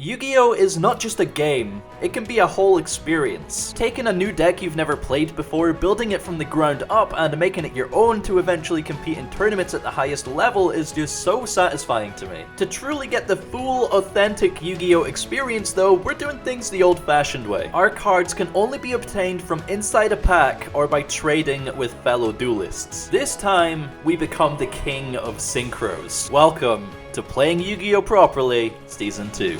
Yu-Gi-Oh! Is not just a game, it can be a whole experience. Taking a new deck you've never played before, building it from the ground up, and making it your own to eventually compete in tournaments at the highest level is just so satisfying to me. To truly get the full, authentic Yu-Gi-Oh! Experience though, we're doing things the old-fashioned way. Our cards can only be obtained from inside a pack or by trading with fellow duelists. This time, we become the king of synchros. Welcome to Playing Yu-Gi-Oh! Properly, Season 2.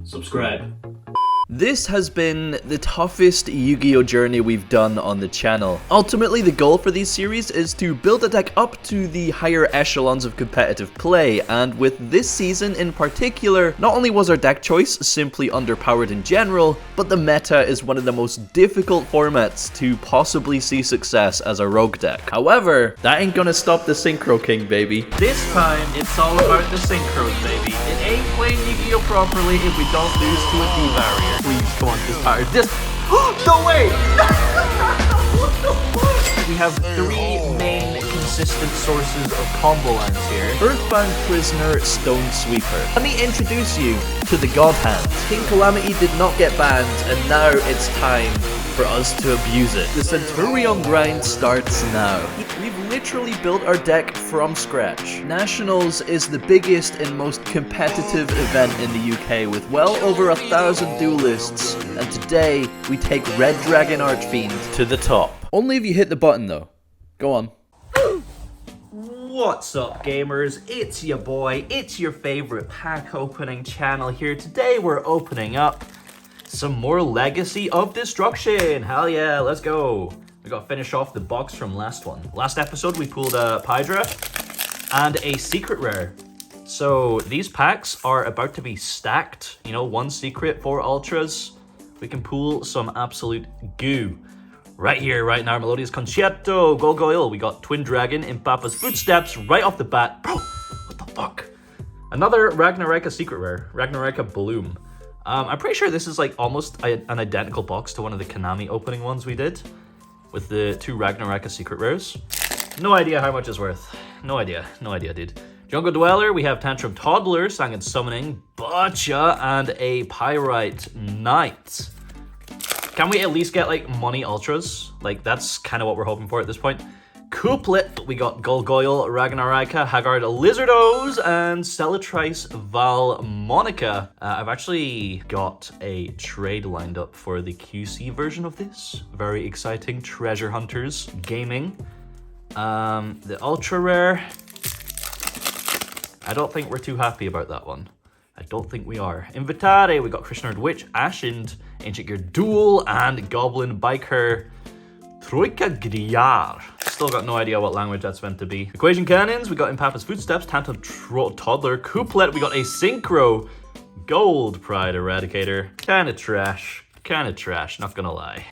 Subscribe. This has been the toughest Yu-Gi-Oh! Journey we've done on the channel. Ultimately, the goal for these series is to build a deck up to the higher echelons of competitive play, and with this season in particular, not only was our deck choice simply underpowered in general, but the meta is one of the most difficult formats to possibly see success as a rogue deck. However, that ain't gonna stop the Synchro King, baby. This time, it's all about the Synchros, baby. It ain't playing Yu-Gi-Oh! Properly if we don't lose to a D-barrier. Please, come on, this power. This. No way! We have three main consistent sources of combo lines here. Earthbound Prisoner, Stone Sweeper. Let me introduce you to the God Hand. King Calamity did not get banned, and now it's time for us to abuse it. The Centurion grind starts now. We've literally built our deck from scratch. Nationals is the biggest and most competitive event in the UK with well over 1,000 duelists, and today we take Red Dragon Archfiend to the top. Only if you hit the button though. Go on. What's up, gamers? It's your boy, it's your favorite pack opening channel here. Today we're opening up some more Legacy of Destruction. Hell yeah, let's go. We gotta finish off the box from last one. Last episode we pulled a Pydra and a secret rare. So these packs are about to be stacked. You know, 1 secret, 4 ultras. We can pull some absolute goo. Right here, right now, Melodious Concerto, Golgoyle. We got Twin Dragon in Papa's Footsteps right off the bat. Bro, what the fuck? Another Ragnaraka secret rare, Ragnaraka Bloom. I'm pretty sure this is like almost an identical box to one of the Konami opening ones we did with the 2 Ragnaraka secret rares. No idea how much it's worth. No idea, dude. Jungle Dweller, we have Tantrum Toddler, Sang and Summoning, Butcha, and a Pyrite Knight. Can we at least get like money ultras? Like that's kind of what we're hoping for at this point. Couplet, we got Golgoyle, Ragnaraka, Haggard Lizardos, and Celatrice Valmonica. I've actually got a trade lined up for the QC version of this. Very exciting. Treasure Hunters Gaming. The Ultra Rare. I don't think we're too happy about that one. I don't think we are. Invitare, we got Krishnard Witch, Ashind, Ancient Gear Duel, and Goblin Biker Troika Griar. Still got no idea what language that's meant to be. Equation Cannons, we got In Papa's Footsteps, Tantrum Toddler, Couplet, we got a Synchro Gold Pride Eradicator. Kinda trash, not gonna lie.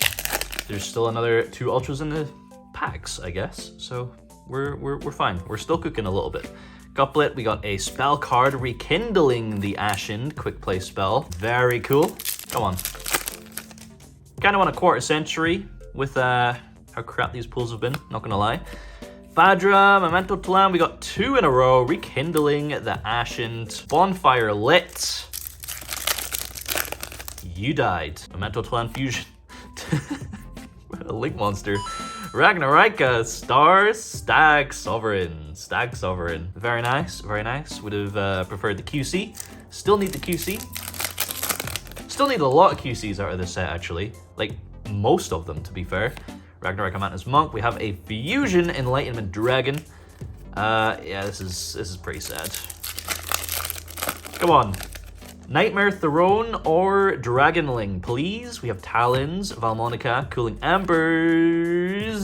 There's still another 2 ultras in the packs, I guess. So we're fine. We're still cooking a little bit. Couplet, we got a spell card, Rekindling the Ashind, quick play spell. Very cool. Come on. Kind of want a quarter century with how crap these pulls have been, not gonna lie. Fadra, Memento Tlan, we got 2 in a row. Rekindling the Ashind. Bonfire Lit. You died. Memento Tlan Fusion. A Link Monster. Ragnaraka, Stars, Stag Sovereign. Very nice, very nice. Would have preferred the QC. Still need the QC. Still need a lot of QCs out of this set, actually. Like, most of them, to be fair. Ragnaraka Mantis Monk. We have a Fusion Enlightenment Dragon. Yeah, this is pretty sad. Come on. Nightmare Throne or Dragonling, please. We have Talons, Valmonica, Cooling Embers,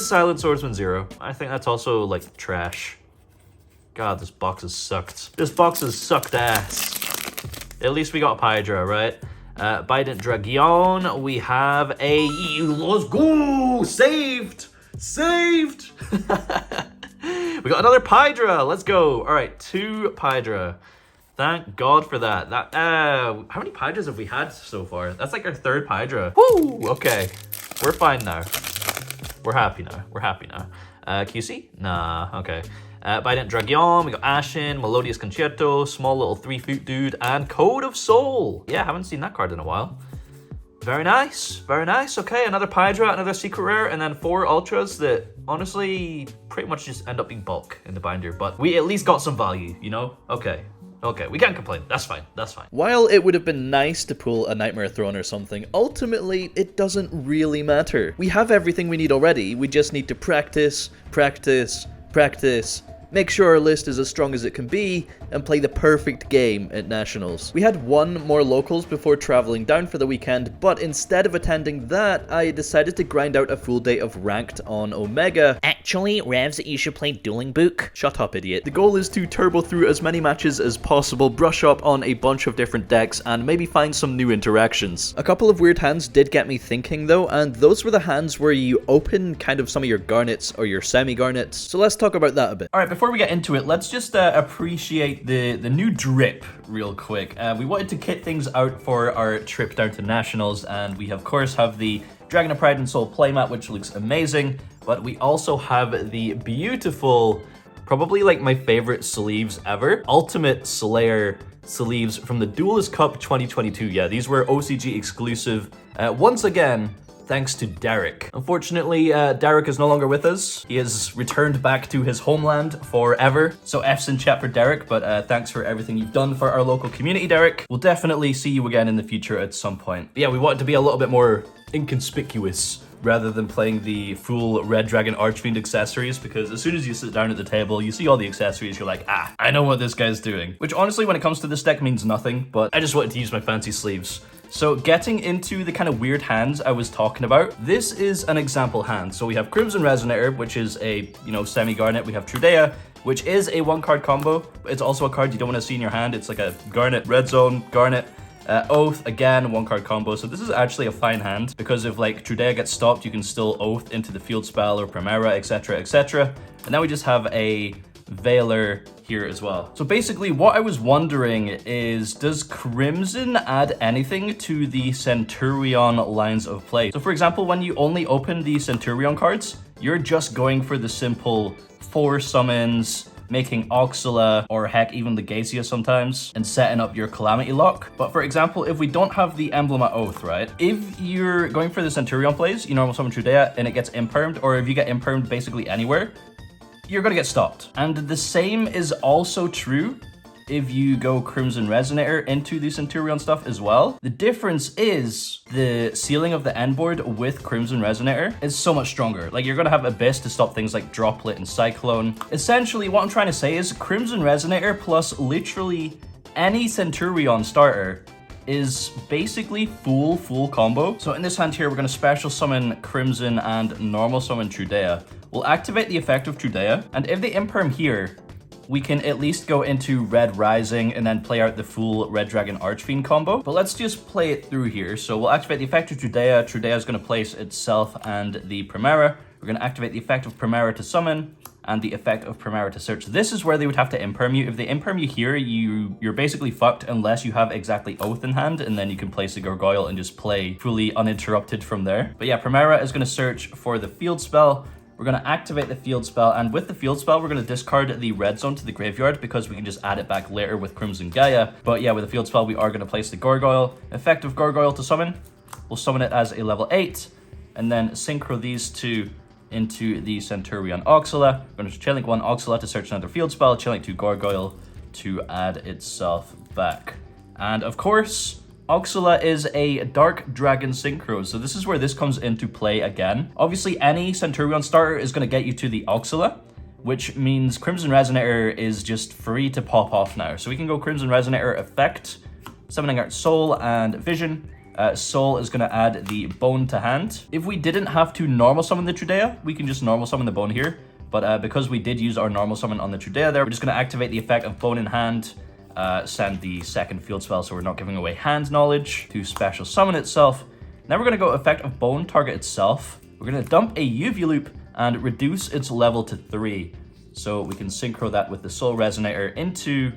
Silent Swordsman 0. I think that's also, like, trash. God, this box has sucked. This box has sucked ass. At least we got Pydra, right? Bident Dragon, we have a... Let's go! Saved! We got another Pydra, let's go. All right, 2 Pydra. Thank God for that. How many Pydras have we had so far? That's like our 3rd Pydra. Woo! Okay, we're fine now. We're happy now. QC? Nah, okay. Bident Dragon, we got Ashen, Melodious Concerto, Small Little 3-foot Dude, and Code of Soul. Yeah, haven't seen that card in a while. Very nice, very nice. Okay, another Pydra, another Secret Rare, and then 4 Ultras that honestly pretty much just end up being bulk in the binder, but we at least got some value, you know? Okay, we can't complain. That's fine, that's fine. While it would have been nice to pull a Nightmare Throne or something, ultimately, it doesn't really matter. We have everything we need already, we just need to practice, practice, practice, make sure our list is as strong as it can be, and play the perfect game at Nationals. We had one more locals before traveling down for the weekend, but instead of attending that, I decided to grind out a full day of ranked on Omega. Actually, Revs, you should play Dueling Book. Shut up, idiot. The goal is to turbo through as many matches as possible, brush up on a bunch of different decks, and maybe find some new interactions. A couple of weird hands did get me thinking though, and those were the hands where you open kind of some of your garnets or your semi-garnets. So let's talk about that a bit. Alright, before we get into it, let's just appreciate the new drip real quick. We wanted to kit things out for our trip down to Nationals, and we of course have the Dragon of Pride and Soul playmat, which looks amazing, but we also have the beautiful, probably like my favorite sleeves ever, Ultimate Slayer sleeves from the Duelist Cup 2022. Yeah, these were OCG exclusive. Once again, thanks to Derek. Unfortunately, Derek is no longer with us. He has returned back to his homeland forever. So F's in chat for Derek, but thanks for everything you've done for our local community, Derek. We'll definitely see you again in the future at some point. But yeah, we wanted to be a little bit more inconspicuous rather than playing the full Red Dragon Archfiend accessories, because as soon as you sit down at the table, you see all the accessories, you're like, ah, I know what this guy's doing. Which honestly, when it comes to this deck, means nothing, but I just wanted to use my fancy sleeves. So getting into the kind of weird hands I was talking about, this is an example hand. So we have Crimson Resonator, which is a, semi-garnet. We have Trudea, which is a 1-card combo. It's also a card you don't want to see in your hand. It's like a garnet, red zone, garnet. Oath, again, 1-card combo. So this is actually a fine hand, because if like Trudea gets stopped, you can still Oath into the field spell or Primera, etc, etc. And now we just have a Veiler here as well. So basically what I was wondering is, does Crimson add anything to the Centurion lines of play? So for example, when you only open the Centurion cards, you're just going for the simple 4 summons, making Oxala, or heck, even Legacia sometimes, and setting up your Calamity Lock. But for example, if we don't have the Emblem at Oath, right? If you're going for the Centurion plays, you normal summon Trudea and it gets impermed, or if you get impermed basically anywhere, you're gonna get stopped. And the same is also true if you go Crimson Resonator into the Centurion stuff as well. The difference is the sealing of the end board with Crimson Resonator is so much stronger. Like, you're gonna have Abyss to stop things like Droplet and Cyclone. Essentially, what I'm trying to say is Crimson Resonator plus literally any Centurion starter is basically full combo. So in this hand here, we're gonna special summon Crimson and normal summon Trudea. We'll activate the effect of Trudea, and if they imperm here, we can at least go into Red Rising and then play out the full Red Dragon Archfiend combo. But let's just play it through here. So we'll activate the effect of Trudea. Trudea is going to place itself and the Primera. We're going to activate the effect of Primera to summon and the effect of Primera to search. This is where they would have to imperm you. If they imperm you here, you're basically fucked unless you have exactly Oath in hand, and then you can place a Gargoyle and just play fully uninterrupted from there. But yeah, Primera is going to search for the field spell. We're going to activate the field spell, and with the field spell, we're going to discard the red zone to the graveyard because we can just add it back later with Crimson Gaia. But yeah, with the field spell, we are going to place the Gargoyle. Effect of Gargoyle to summon. We'll summon it as a level 8, and then synchro these two into the Centurion Oxala. We're going to chainlink 1 Oxala to search another field spell, chainlink 2 Gargoyle to add itself back. And of course, Oxala is a Dark Dragon Synchro, so this is where this comes into play again. Obviously, any Centurion starter is going to get you to the Oxala, which means Crimson Resonator is just free to pop off now. So we can go Crimson Resonator effect, Summoning Art Soul and Vision. Soul is going to add the Bone to hand. If we didn't have to normal summon the Trudea, we can just normal summon the Bone here. But because we did use our normal summon on the Trudea there, we're just going to activate the effect of Bone in hand, send the second field spell so we're not giving away hand knowledge to special summon itself. Now we're going to go effect of Bone target itself. We're going to dump a UV loop and reduce its level to 3. So we can synchro that with the Soul Resonator into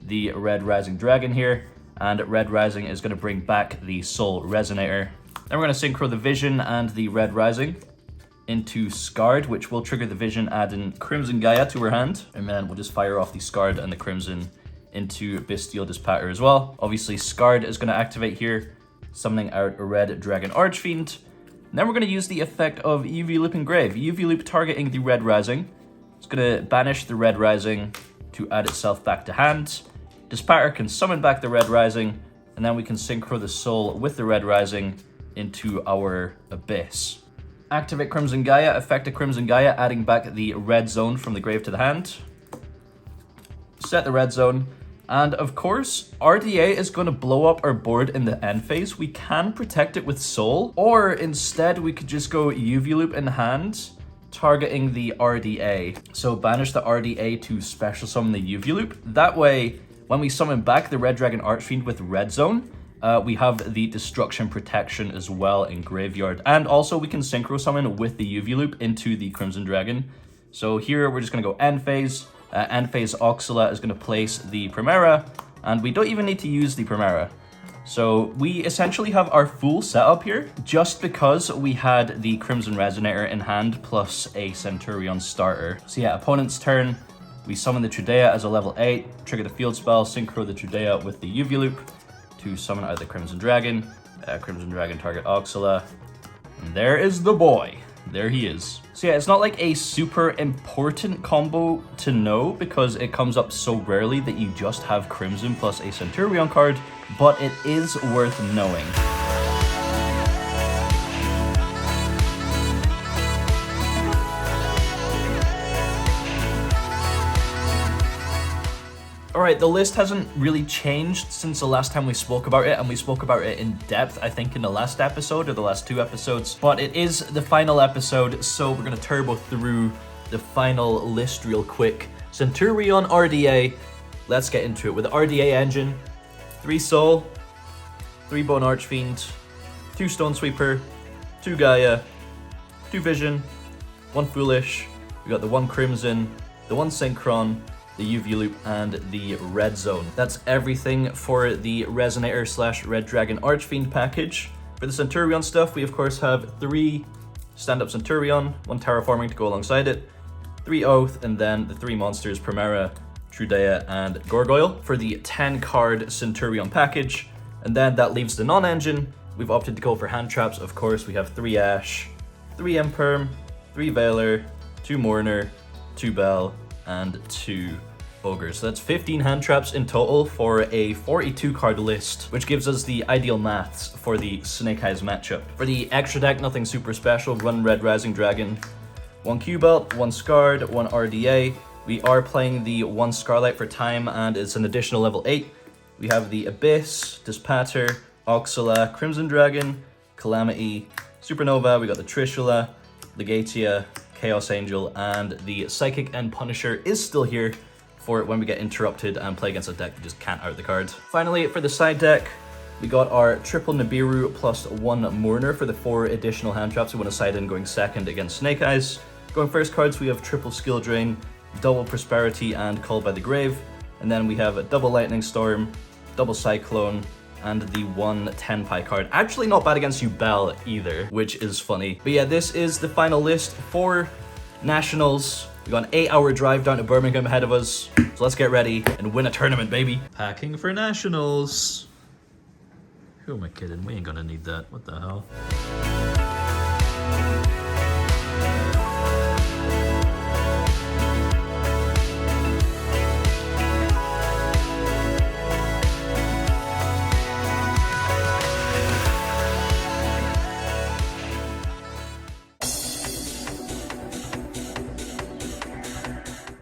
the Red Rising Dragon here. And Red Rising is going to bring back the Soul Resonator. Then we're going to synchro the Vision and the Red Rising. into Scarred, which will trigger the vision, adding Crimson Gaia to her hand. And then we'll just fire off the Scarred and the Crimson into Bestial Dispatter as well. Obviously, Scarred is going to activate here, summoning out a Red Dragon Archfiend. And then we're going to use the effect of UV Loop Engrave. UV Loop targeting the Red Rising. It's going to banish the Red Rising to add itself back to hand. Dispatter can summon back the Red Rising, and then we can synchro the soul with the Red Rising into our Abyss. Activate Crimson Gaia, effect of Crimson Gaia, adding back the red zone from the grave to the hand. Set the red zone. And of course, RDA is going to blow up our board in the end phase. We can protect it with Soul, or instead we could just go UV Loop in hand, targeting the RDA. So banish the RDA to special summon the UV Loop. That way, when we summon back the Red Dragon Archfiend with Red Zone, we have the Destruction Protection as well in Graveyard. And also we can Synchro Summon with the UV Loop into the Crimson Dragon. So here we're just going to go end phase. End phase Oxala is going to place the Primera, and we don't even need to use the Primera. So we essentially have our full setup here, just because we had the Crimson Resonator in hand plus a Centurion starter. So yeah, opponent's turn, we summon the Trudea as a level 8, trigger the field spell, synchro the Trudea with the UV Loop to summon out the Crimson Dragon. Crimson Dragon target Oxala. And there is the boy. There he is. So yeah, it's not like a super important combo to know because it comes up so rarely that you just have Crimson plus a Centurion card, but it is worth knowing. Alright, the list hasn't really changed since the last time we spoke about it, and we spoke about it in depth, I think, in the last episode, or the last 2 episodes. But it is the final episode, so we're gonna turbo through the final list real quick. Centurion RDA, let's get into it. With the RDA engine, 3 Soul, 3 Bone Archfiend, 2 Stone Sweeper, 2 Gaia, 2 Vision, 1 Foolish, we got the 1 Crimson, the 1 Synchron, the UV Loop, and the Red Zone. That's everything for the Resonator slash Red Dragon Archfiend package. For the Centurion stuff, we of course have 3 stand-up Centurion, 1 Terraforming to go alongside it, 3 Oath, and then the 3 monsters, Primera, Trudea, and Gargoyle for the 10-card Centurion package. And then that leaves the non-engine. We've opted to go for hand traps, of course. We have 3 Ash, 3 Imperm, 3 Veiler, 2 Mourner, 2 Bell, and 2 Ogres. So that's 15 hand traps in total for a 42 card list, which gives us the ideal maths for the Snake Eyes matchup. For the extra deck, nothing super special. 1 Red Rising Dragon, 1 Q-Belt, 1 Scarred, 1 RDA. We are playing the 1 Scarlight for time, and it's an additional level 8. We have the Abyss, Dispatter, Oxala, Crimson Dragon, Calamity, Supernova. We got the Trishula, Legatia, Chaos Angel, and the Psychic and Punisher is still here for when we get interrupted and play against a deck that just can't out the card. Finally, for the side deck, we got our triple Nibiru plus 1 Mourner for the 4 additional hand traps we want to side in going second against Snake Eyes. Going first cards, we have triple Skill Drain, double Prosperity, and Called by the Grave. And then we have a double Lightning Storm, double Cyclone, and the 1 10-pie card. Actually not bad against you, Bell, either, which is funny. But yeah, this is the final list for Nationals. We got an 8-hour drive down to Birmingham ahead of us. So let's get ready and win a tournament, baby. Packing for Nationals. Who am I kidding? We ain't gonna need that. What the hell?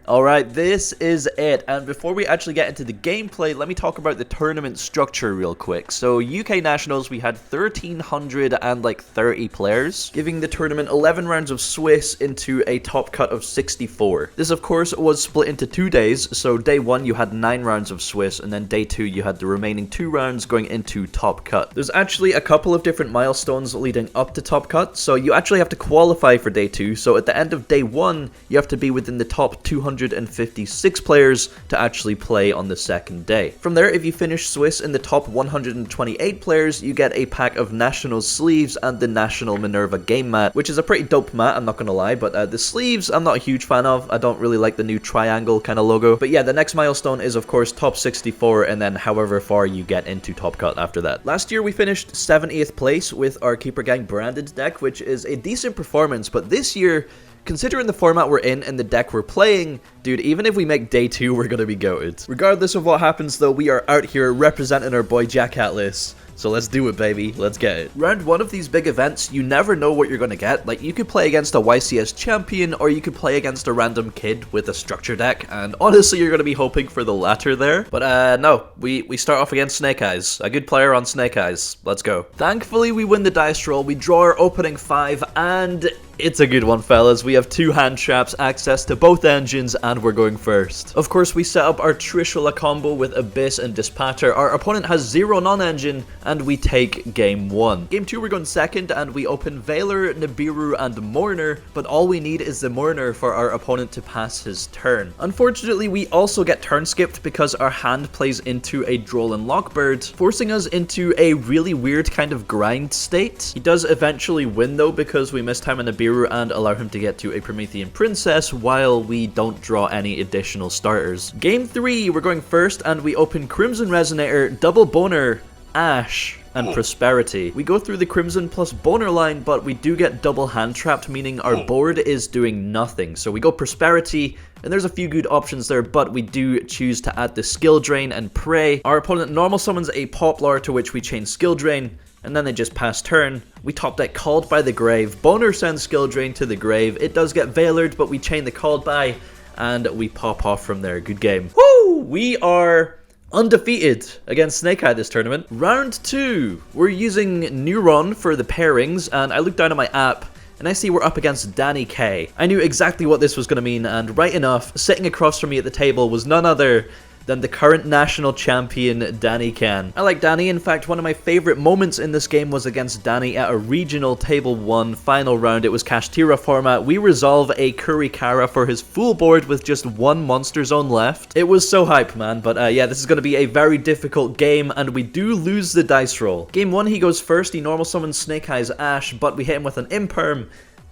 Alright, this is it, and before we actually get into the gameplay, let me talk about the tournament structure real quick. So, UK Nationals, we had 1,330 players, giving the tournament 11 rounds of Swiss into a top cut of 64. This, of course, was split into 2 days, so day 1 you had 9 rounds of Swiss, and then day 2 you had the remaining 2 rounds going into top cut. There's actually a couple of different milestones leading up to top cut, so you actually have to qualify for day 2, so at the end of day 1, you have to be within the top 200 156 players to actually play on the second day. From there, if you finish Swiss in the top 128 players, you get a pack of National sleeves and the National Minerva game mat, which is a pretty dope mat, I'm not gonna lie, but the sleeves I'm not a huge fan of. I don't really like the new triangle kind of logo. But yeah, the next milestone is of course top 64 and then however far you get into Top Cut after that. Last year we finished 70th place with our Keeper Gang branded deck, which is a decent performance, but this year, considering the format we're in and the deck we're playing, dude, even if we make day 2, we're gonna be goated. Regardless of what happens though, we are out here representing our boy Jack Atlas. So let's do it, baby. Let's get it. Round 1 of these big events, you never know what you're gonna get. Like, you could play against a YCS champion, or you could play against a random kid with a structure deck, and honestly, you're gonna be hoping for the latter there. But no, we start off against Snake Eyes. A good player on Snake Eyes. Let's go. Thankfully, we win the dice roll. We draw our opening 5, and it's a good one, fellas. We have 2 hand traps, access to both engines, and we're going first. Of course, we set up our Trishula combo with Abyss and Dispatter. Our opponent has 0 non-engine, and we take game 1. Game 2, we're going second, and we open Veiler, Nibiru, and Mourner, but all we need is the Mourner for our opponent to pass his turn. Unfortunately, we also get turn skipped because our hand plays into a Droll Lockbird, forcing us into a really weird kind of grind state. He does eventually win, though, because we mistime a Nibiru and allow him to get to a Promethean Princess while we don't draw any additional starters. Game 3, we're going first and we open Crimson Resonator, Double Boner, Ash, and Prosperity. We go through the Crimson plus Boner line, but we do get double hand trapped, meaning our board is doing nothing. So we go Prosperity, and there's a few good options there, but we do choose to add the Skill Drain and Pray. Our opponent normal summons a Poplar, to which we chain Skill Drain, and then they just pass turn. We top deck Called by the Grave. Boner sends Skill Drain to the grave. It does get Veilered, but we chain the Called by, and we pop off from there. Good game. Woo! We are undefeated against Snake Eye this tournament. Round 2. We're using Neuron for the pairings, and I look down at my app, and I see we're up against Danny K. I knew exactly what this was going to mean, and right enough, sitting across from me at the table was none other than the current national champion, Danny Can. I like Danny. In fact, one of my favorite moments in this game was against Danny at a regional table 1 final round. It was Kashtira format. We resolve a Kurikara for his full board with just 1 monster zone left. It was so hype, man. But yeah, this is going to be a very difficult game, and we do lose the dice roll. Game 1, he goes first. He normal summons Snake Eyes Ash, but we hit him with an Imperm,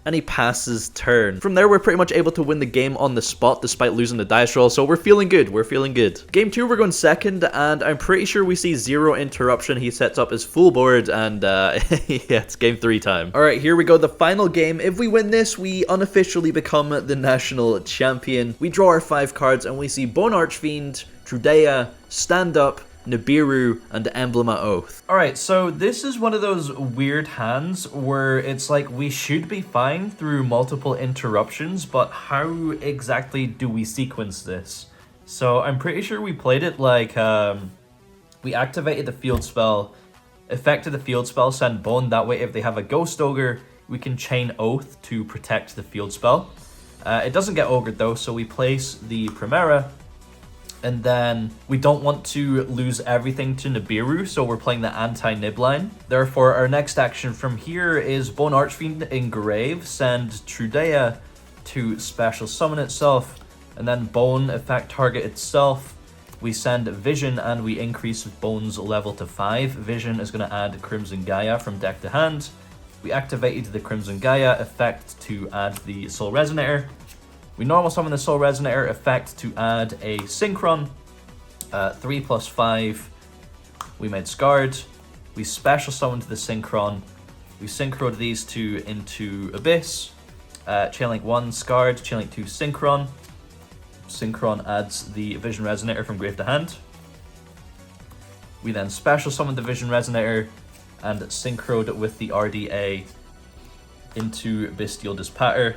and he passes turn. From there, we're pretty much able to win the game on the spot despite losing the dice roll, so we're feeling good. We're feeling good. Game 2, we're going second, and I'm pretty sure we see 0 interruption. He sets up his full board, and yeah, it's game 3 time. All right, here we go. The final game. If we win this, we unofficially become the national champion. We draw our 5 cards, and we see Bone Archfiend, Trudea, Stand Up, Nibiru, and Emblema Oath. Alright, so this is one of those weird hands where it's like we should be fine through multiple interruptions, but how exactly do we sequence this? So I'm pretty sure we played it like, we activated the field spell, effected the field spell, send Bone, that way if they have a Ghost Ogre, we can chain Oath to protect the field spell. It doesn't get Ogred though, so we place the Primera, and then we don't want to lose everything to Nibiru, so we're playing the anti-Nib line. Therefore, our next action from here is Bone Archfiend Engrave, send Trudea to special summon itself, and then Bone effect target itself. We send Vision and we increase Bone's level to 5. Vision is going to add Crimson Gaia from deck to hand. We activated the Crimson Gaia effect to add the Soul Resonator. We normal summon the Soul Resonator effect to add a Synchron. 3 plus 5. We made Scarred. We special summoned the Synchron. We synchroed these 2 into Abyss. Chainlink 1 Scarred, Chainlink 2 Synchron. Synchron adds the Vision Resonator from grave to hand. We then special summoned the Vision Resonator and synchroed with the RDA into Bestial Dispatter.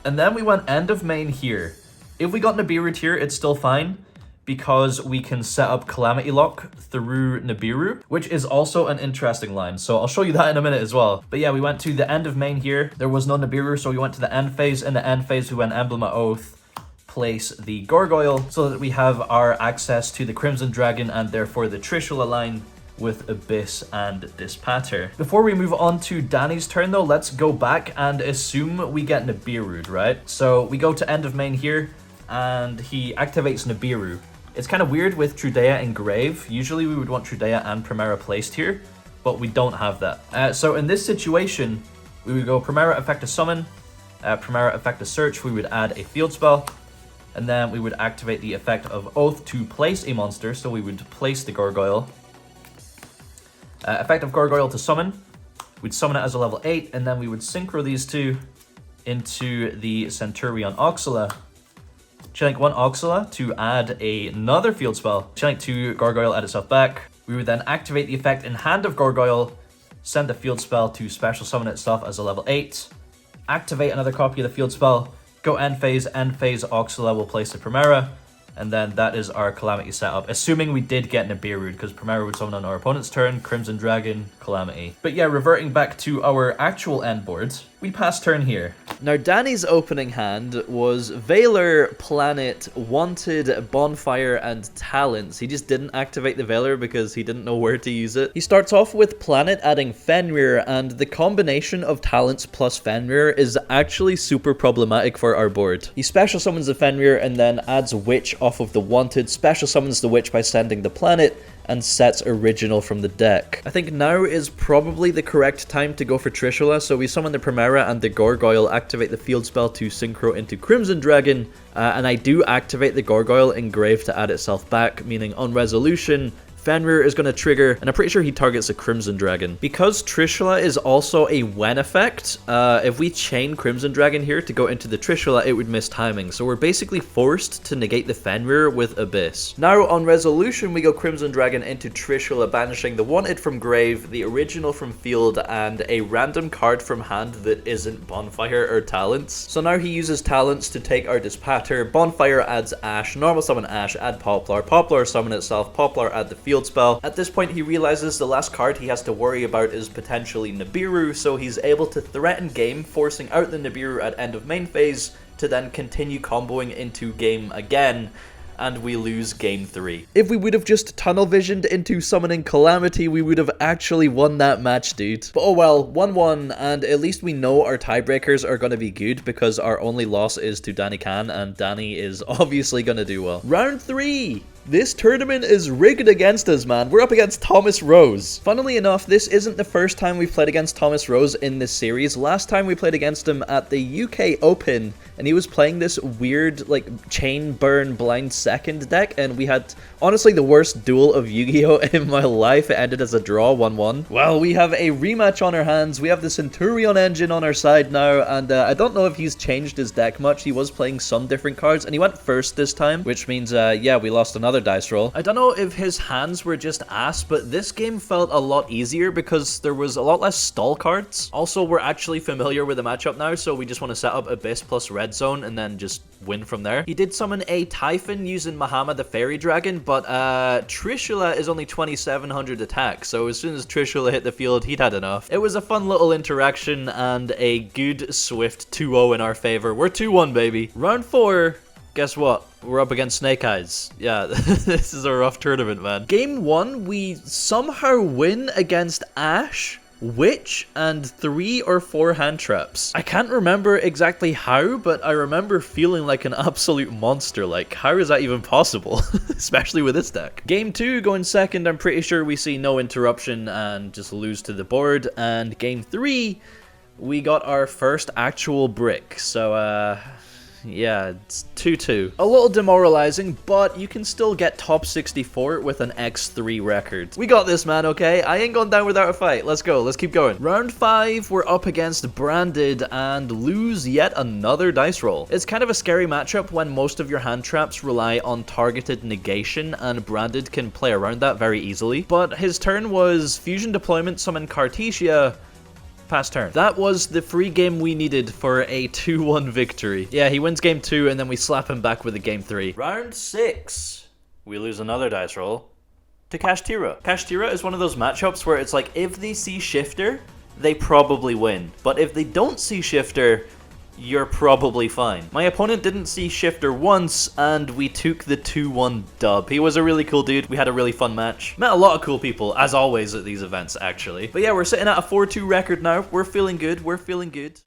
And then we went end of main here. If we got Nibiru here, it's still fine, because we can set up Calamity Lock through Nibiru, which is also an interesting line. So I'll show you that in a minute as well. But yeah, we went to the end of main here. There was no Nibiru, so we went to the end phase. In the end phase, we went Emblema Oath, place the Gargoyle, so that we have our access to the Crimson Dragon and therefore the Trishula line with Abyss and Dispatter. Before we move on to Danny's turn though, let's go back and assume we get Nibiru'd, right? So we go to end of main here. and he activates Nibiru. It's kind of weird with Trudea and Grave. Usually we would want Trudea and Primera placed here, but we don't have that. So in this situation, we would go Primera effect a summon, Primera effect a search, we would add a field spell, and then we would activate the effect of Oath to place a monster, so we would place the Gargoyle. Effect of Gargoyle to summon, we'd summon it as a level 8, and then we would synchro these two into the Centurion Oxala. Chain link 1 Oxala to add another field spell. Chain link 2 Gargoyle, add itself back. We would then activate the effect in Hand of Gargoyle, send the field spell to special summon itself as a level 8. Activate another copy of the field spell, go end phase Oxala will place the Primera, and then that is our Calamity setup. Assuming we did get Nibiru, because Primera would summon on our opponent's turn, Crimson Dragon, Calamity. But yeah, reverting back to our actual end board, we pass turn here. Now, Danny's opening hand was Valor, Planet, Wanted, Bonfire, and Talents. He just didn't activate the Valor because he didn't know where to use it. He starts off with Planet adding Fenrir, and the combination of Talents plus Fenrir is actually super problematic for our board. He special summons the Fenrir and then adds Witch off of the Wanted, special summons the Witch by sending the Planet, and sets Original from the deck. I think now is probably the correct time to go for Trishula, so we summon the Primera and the Gargoyle, activate the field spell to synchro into Crimson Dragon, and I do activate the Gargoyle in Grave to add itself back, meaning on resolution, Fenrir is going to trigger, and I'm pretty sure he targets a Crimson Dragon. Because Trishula is also a when effect, if we chain Crimson Dragon here to go into the Trishula, it would miss timing. So we're basically forced to negate the Fenrir with Abyss. Now on resolution, we go Crimson Dragon into Trishula, banishing the Wanted from Grave, the Original from Field, and a random card from hand that isn't Bonfire or Talents. So now he uses Talents to take our Dispatter. Bonfire adds Ash, normal summon Ash, add Poplar, Poplar summon itself, Poplar add the Field spell. At this point, he realizes the last card he has to worry about is potentially Nibiru, so he's able to threaten game, forcing out the Nibiru at end of main phase to then continue comboing into game again, and we lose game 3. If we would have just tunnel visioned into summoning Calamity, we would have actually won that match, dude. But oh well, 1-1, and at least we know our tiebreakers are going to be good because our only loss is to Danny Khan, and Danny is obviously going to do well. Round 3! This tournament is rigged against us, man. We're up against Thomas Rose. Funnily enough, this isn't the first time we've played against Thomas Rose in this series. Last time we played against him at the UK Open, and he was playing this weird, like, Chain Burn Blind Second deck, and we had, honestly, the worst duel of Yu-Gi-Oh! In my life. It ended as a draw, 1-1. Well, we have a rematch on our hands. We have the Centurion engine on our side now, and I don't know if he's changed his deck much. He was playing some different cards, and he went first this time, which means, yeah, we lost another dice roll. I don't know if his hands were just ass, but this game felt a lot easier because there was a lot less stall cards. Also, we're actually familiar with the matchup now, so we just want to set up Abyss plus Red Zone and then just win from there. He did summon a Typhon using Mahama the Fairy Dragon, but Trishula is only 2700 attack, so as soon as Trishula hit the field, he'd had enough. It was a fun little interaction and a good swift 2-0 in our favor. We're 2-1, baby. Round 4. Guess what? We're up against Snake Eyes. Yeah, this is a rough tournament, man. Game 1, we somehow win against Ash, Witch, and 3 or 4 hand traps. I can't remember exactly how, but I remember feeling like an absolute monster. Like, how is that even possible? Especially with this deck. Game 2, going second, I'm pretty sure we see no interruption and just lose to the board. And game 3, we got our first actual brick. So, yeah, it's 2-2. A little demoralizing, but you can still get top 64 with an X3 record. We got this, man, okay? I ain't gone down without a fight. Let's go. Let's keep going. Round 5, we're up against Branded and lose yet another dice roll. It's kind of a scary matchup when most of your hand traps rely on targeted negation, and Branded can play around that very easily. But his turn was Fusion Deployment, summon Cartesia, pass turn. That was the free game we needed for a 2-1 victory. Yeah, he wins game 2 and then we slap him back with a game 3. Round 6. We lose another dice roll to Kashtira. Kashtira is one of those matchups where it's like, if they see Shifter, they probably win. But if they don't see Shifter, you're probably fine. My opponent didn't see Shifter once, and we took the 2-1 dub. He was a really cool dude. We had a really fun match. Met a lot of cool people, as always at these events, actually. But yeah, we're sitting at a 4-2 record now. We're feeling good. We're feeling good.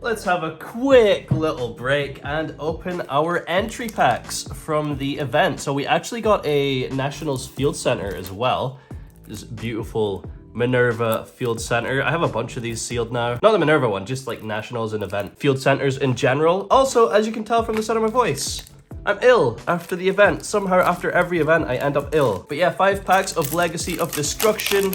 let's have a quick little break and open our entry packs from the event. So we actually got a Nationals Field Center as well. This beautiful Minerva Field Center. I have a bunch of these sealed now. Not the Minerva one, just like Nationals and event field centers in general. Also, as you can tell from the sound of my voice, I'm ill after the event. Somehow after every event, I end up ill. But yeah, 5 packs of Legacy of Destruction.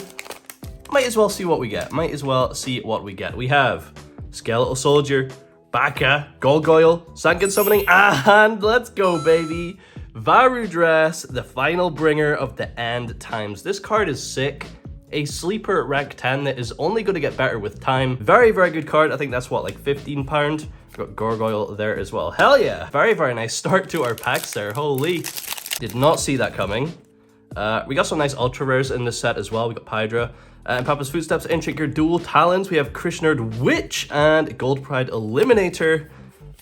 Might as well see what we get. We have Skeletal Soldier, Baka, Gargoyle, Sankin Summoning, and let's go, baby. Varudras, the final bringer of the end times. This card is sick. A sleeper at rank 10 that is only going to get better with time. Very, very good card. I think that's what, like £15? Got Gargoyle there as well. Hell yeah. Very, very nice start to our packs there. Holy. Did not see that coming. We got some nice ultra rares in this set as well. We got Pydra. In Papa's Footsteps, Ancient Gear Dual Talons. We have Krishnerd Witch and Gold Pride Eliminator.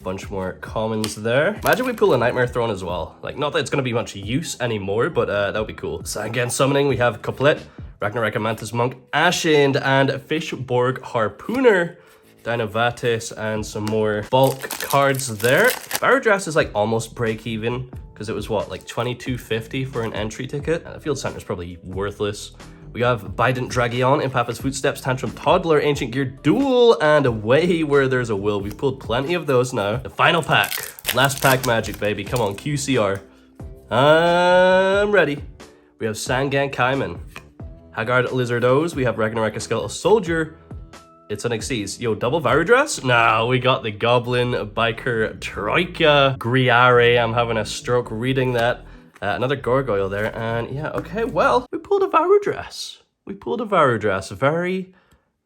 Bunch more commons there. Imagine we pull a Nightmare Throne as well. Like, not that it's going to be much use anymore, but that would be cool. Sangan Summoning, we have Couplet, Ragnarok Mantis Monk, Ashind, and Fishborg Harpooner. Dynavatis, and some more bulk cards there. Varudras is like almost break even, because it was what, like $22.50 for an entry ticket? And the Field Center is probably worthless. We have Bident Dragion in Papa's Footsteps, Tantrum Toddler, Ancient Gear Duel, and Away Where There's a Will. We've pulled plenty of those now. The final pack. Last pack magic, baby. Come on, QCR. I'm ready. We have Sangan Kaiman, Haggard Lizardos. We have Ragnarok Skeletal Soldier. It's an Xyz. Yo, double Varudras? Nah, we got the Goblin Biker Troika Griare. I'm having a stroke reading that. Another Gargoyle there, and yeah, okay, well, we pulled a Varudras. Very,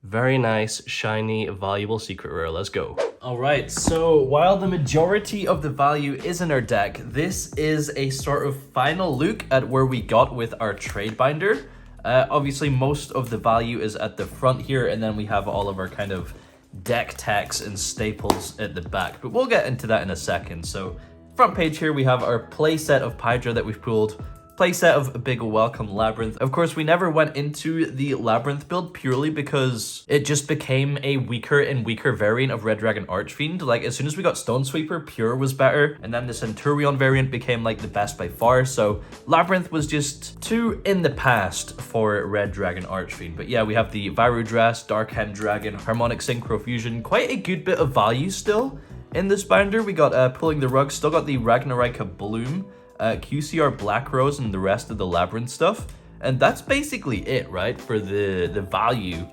very nice, shiny, valuable secret rare. Let's go. All right, so while the majority of the value is in our deck, this is a sort of final look at where we got with our trade binder. Obviously, most of the value is at the front here, and then we have all of our kind of deck techs and staples at the back, but we'll get into that in a second. So front page here, we have our playset of Pydra that we've pulled, playset of Big Welcome Labyrinth. Of course, we never went into the Labyrinth build purely because it just became a weaker and weaker variant of Red Dragon Archfiend. Like, as soon as we got Stone Sweeper, Pure was better, and then the Centurion variant became like the best by far, so Labyrinth was just too in the past for Red Dragon Archfiend. But yeah, we have the Varudras, Dark Hen Dragon, Harmonic Synchro Fusion, quite a good bit of value still in this binder. We got Pulling the Rug, still got the Ragnarika Bloom, QCR Black Rose, and the rest of the Labyrinth stuff. And that's basically it, right, for the value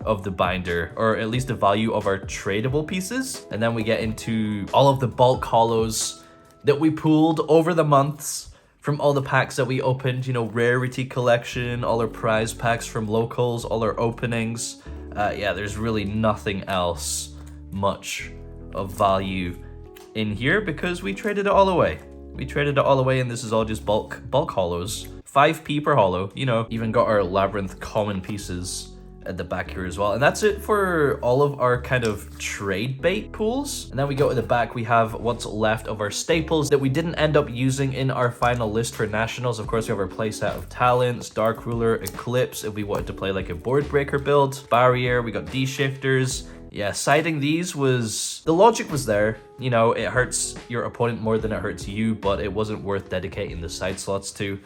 of the binder, or at least the value of our tradable pieces. And then we get into all of the bulk hollows that we pulled over the months from all the packs that we opened, you know, Rarity Collection, all our prize packs from locals, all our openings. Yeah, there's really nothing else much of value in here because we traded it all away. And this is all just bulk hollows. 5p per hollow, you know. Even got our Labyrinth common pieces at the back here as well. And that's it for all of our kind of trade bait pools. And then we go to the back, we have what's left of our staples that we didn't end up using in our final list for Nationals. Of course, we have our playset of Talents, Dark Ruler, Eclipse, if we wanted to play like a board breaker build, Barrier, we got D-Shifters. Yeah, siding these was... the logic was there. You know, it hurts your opponent more than it hurts you, but it wasn't worth dedicating the side slots to.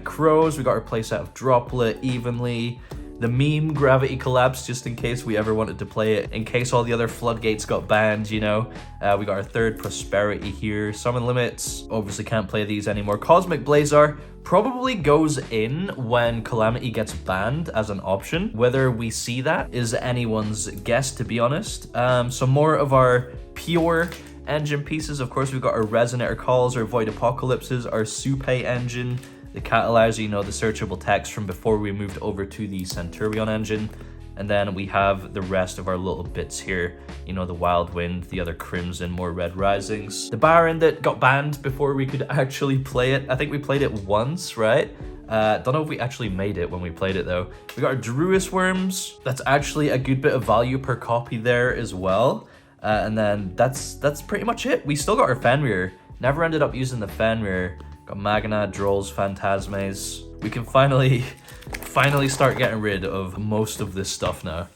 Crows, we got our playset of Droplet, Evenly. The meme Gravity Collapse, just in case we ever wanted to play it, in case all the other floodgates got banned, you know. We got our third Prosperity here. Summon Limits, obviously can't play these anymore. Cosmic Blazar probably goes in when Calamity gets banned as an option. Whether we see that is anyone's guess, to be honest. Some more of our pure engine pieces. Of course, we've got our Resonator Calls, our Void Apocalypses, our Supe engine, the Catalyzer, you know, the searchable text from before we moved over to the Centurion engine. And then we have the rest of our little bits here, you know, the Wild Wind, the other Crimson, more Red Risings. The Baron that got banned before we could actually play it. I think we played it once, right? Don't know if we actually made it when we played it though. We got our Druis Worms. That's actually a good bit of value per copy there as well. And then that's pretty much it. We still got our Fenrir. Never ended up using the Fenrir. Got Magna, Drolls, Phantasmes. We can finally start getting rid of most of this stuff now.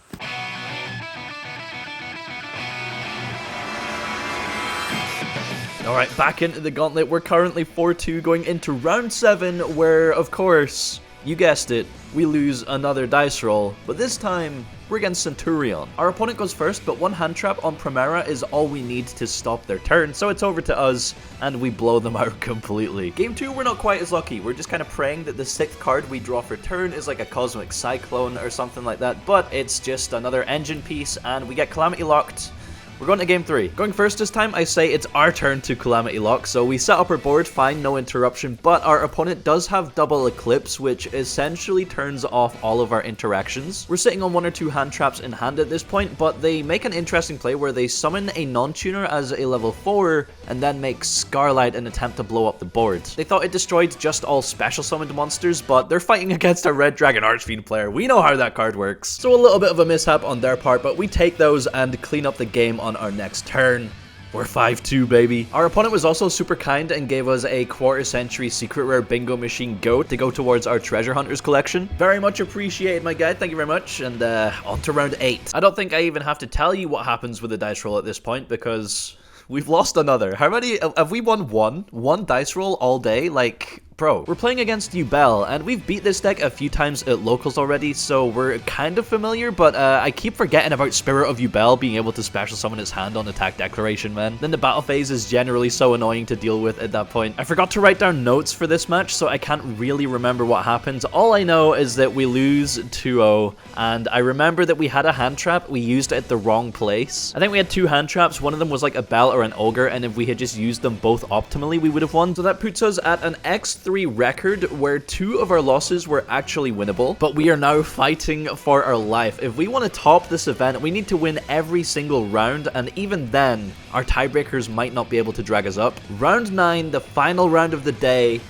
Alright, back into the gauntlet. We're currently 4-2 going into round 7, where, of course, you guessed it, we lose another dice roll, but this time, we're against Centurion. Our opponent goes first, but one hand trap on Primera is all we need to stop their turn, so it's over to us, and we blow them out completely. Game 2, we're not quite as lucky. We're just kind of praying that the 6th card we draw for turn is like a Cosmic Cyclone or something like that, but it's just another engine piece, and we get Calamity locked. We're going to game 3. Going first this time, I say it's our turn to Calamity Lock, so we set up our board, fine, no interruption, but our opponent does have Double Eclipse, which essentially turns off all of our interactions. We're sitting on 1 or 2 hand traps in hand at this point, but they make an interesting play where they summon a non-tuner as a level 4, and then make Scarlight an attempt to blow up the board. They thought it destroyed just all special summoned monsters, but they're fighting against a Red Dragon Archfiend player. We know how that card works. So a little bit of a mishap on their part, but we take those and clean up the game on our next turn. We're 5-2, baby. Our opponent was also super kind and gave us a quarter-century secret rare bingo machine goat to go towards our treasure hunters collection. Very much appreciated, my guy. Thank you very much. And on to round 8. I don't think I even have to tell you what happens with the dice roll at this point, because we've lost another. How many have we won? One dice roll all day? Like, bro. We're playing against Ubel, and we've beat this deck a few times at locals already, so we're kind of familiar, but I keep forgetting about Spirit of Ubel being able to special summon his hand on attack declaration, man. Then the battle phase is generally so annoying to deal with at that point. I forgot to write down notes for this match, so I can't really remember what happens. All I know is that we lose 2-0, and I remember that we had a hand trap. We used it at the wrong place. I think we had 2 hand traps. One of them was like a Bell or an Ogre, and if we had just used them both optimally, we would have won. So that puts us at an X3 record where 2 of our losses were actually winnable, but we are now fighting for our life. If we want to top this event, we need to win every single round, and even then, our tiebreakers might not be able to drag us up. Round 9, the final round of the day,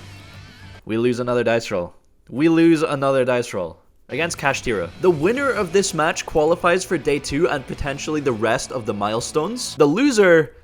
we lose another dice roll. We lose another dice roll against Kashtira. The winner of this match qualifies for day 2 and potentially the rest of the milestones. The loser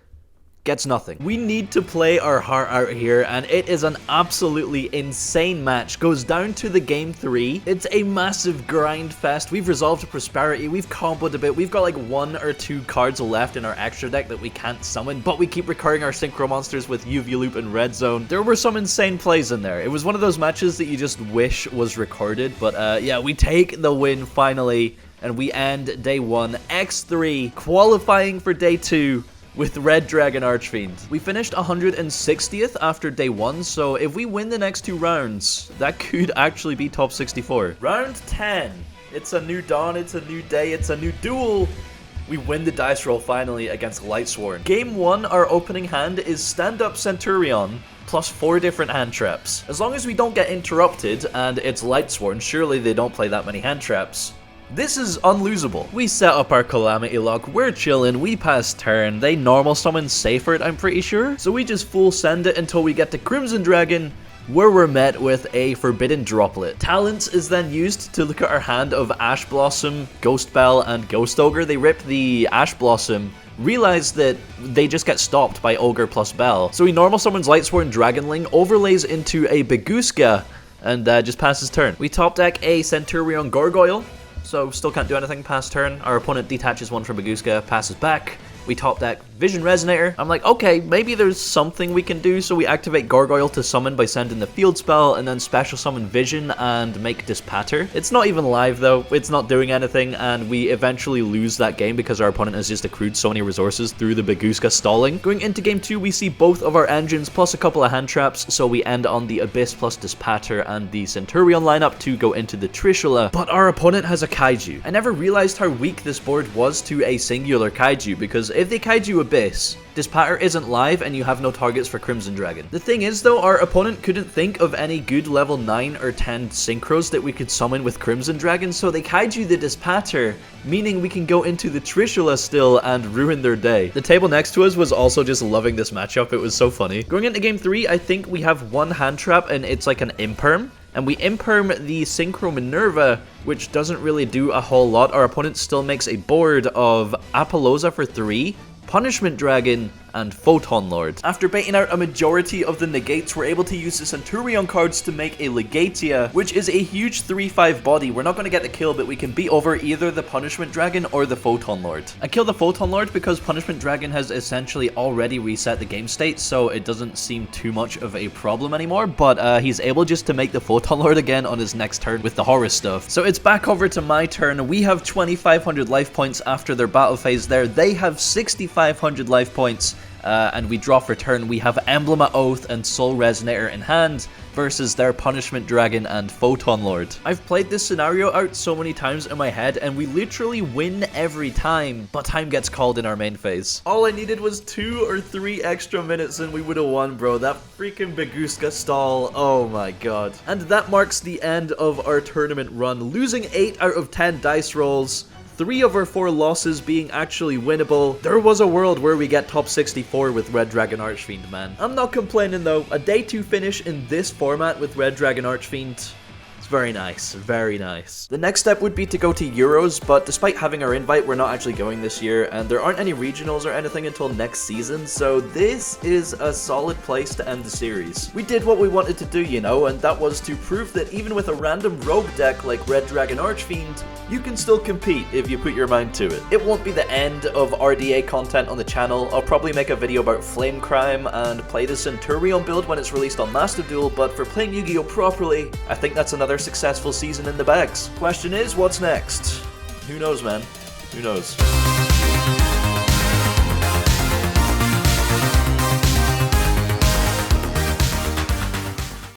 gets nothing. We need to play our heart out here, and it is an absolutely insane match. Goes down to the game 3. It's a massive grind fest. We've resolved to prosperity. We've comboed a bit. We've got like 1 or 2 cards left in our extra deck that we can't summon, but we keep recurring our synchro monsters with UV Loop and Red Zone. There were some insane plays in there. It was one of those matches that you just wish was recorded, but yeah, we take the win finally, and we end day 1, X3, qualifying for day 2 with Red Dragon Archfiend. We finished 160th after day 1, so if we win the next 2 rounds, that could actually be top 64. Round 10. It's a new dawn, it's a new day, it's a new duel. We win the dice roll finally against Lightsworn. Game 1, our opening hand is Stand Up Centurion plus 4 different hand traps. As long as we don't get interrupted and it's Lightsworn, surely they don't play that many hand traps. This is unlosable. We set up our Calamity Lock, we're chilling, we pass turn, they normal summon Seyfert, I'm pretty sure. So we just full send it until we get to Crimson Dragon, where we're met with a Forbidden Droplet. Talents is then used to look at our hand of Ash Blossom, Ghost Bell, and Ghost Ogre. They rip the Ash Blossom, realize that they just get stopped by Ogre plus Bell. So he normal summons Lightsworn Dragonling, overlays into a Baguska, and just passes turn. We top deck a Centurion Gargoyle, so still can't do anything past turn. Our opponent detaches 1 from Baguska, passes back. We top deck Vision Resonator. I'm like, okay, maybe there's something we can do. So we activate Gargoyle to summon by sending the field spell, and then special summon Vision and make Dispatter. It's not even live though, it's not doing anything, and we eventually lose that game because our opponent has just accrued so many resources through the Baguska stalling. Going into game 2, we see both of our engines plus a couple of hand traps, so we end on the Abyss plus Dispatter and the Centurion lineup to go into the Trishula. But our opponent has a Kaiju. I never realized how weak this board was to a singular Kaiju, because if they Kaiju Abyss, Dispatter isn't live and you have no targets for Crimson Dragon. The thing is though, our opponent couldn't think of any good level 9 or 10 synchros that we could summon with Crimson Dragon, so they Kaiju the Dispatter, meaning we can go into the Trishula still and ruin their day. The table next to us was also just loving this matchup, it was so funny. Going into game 3, I think we have 1 hand trap and it's like an Imperm. And we Imperm the Synchro Minerva, which doesn't really do a whole lot. Our opponent still makes a board of Apollosa for 3, Punishment Dragon, and Photon Lord. After baiting out a majority of the negates, we're able to use the Centurion cards to make a Legatia, which is a huge 3/5 body. We're not going to get the kill, but we can beat over either the Punishment Dragon or the Photon Lord. I kill the Photon Lord because Punishment Dragon has essentially already reset the game state, so it doesn't seem too much of a problem anymore, but he's able just to make the Photon Lord again on his next turn with the horror stuff. So it's back over to my turn. We have 2,500 life points after their battle phase there. They have 6,500 life points. And we draw for turn. We have Emblem of Oath and Soul Resonator in hand versus their Punishment Dragon and Photon Lord. I've played this scenario out so many times in my head, and we literally win every time, but time gets called in our main phase. All I needed was 2 or 3 extra minutes and we would have won, bro. That freaking Baguska stall, oh my god. And that marks the end of our tournament run, losing 8 out of 10 dice rolls. 3 of our 4 losses being actually winnable. There was a world where we get top 64 with Red Dragon Archfiend, man. I'm not complaining though. A day 2 finish in this format with Red Dragon Archfiend. It's very nice, very nice. The next step would be to go to Euros, but despite having our invite, we're not actually going this year, and there aren't any regionals or anything until next season, so this is a solid place to end the series. We did what we wanted to do, you know, and that was to prove that even with a random rogue deck like Red Dragon Archfiend, you can still compete if you put your mind to it. It won't be the end of RDA content on the channel. I'll probably make a video about Flame Crime and play the Centurion build when it's released on Master Duel, but for playing Yu-Gi-Oh! Properly, I think that's another successful season in the bags. Question is, what's next? Who knows, man? Who knows?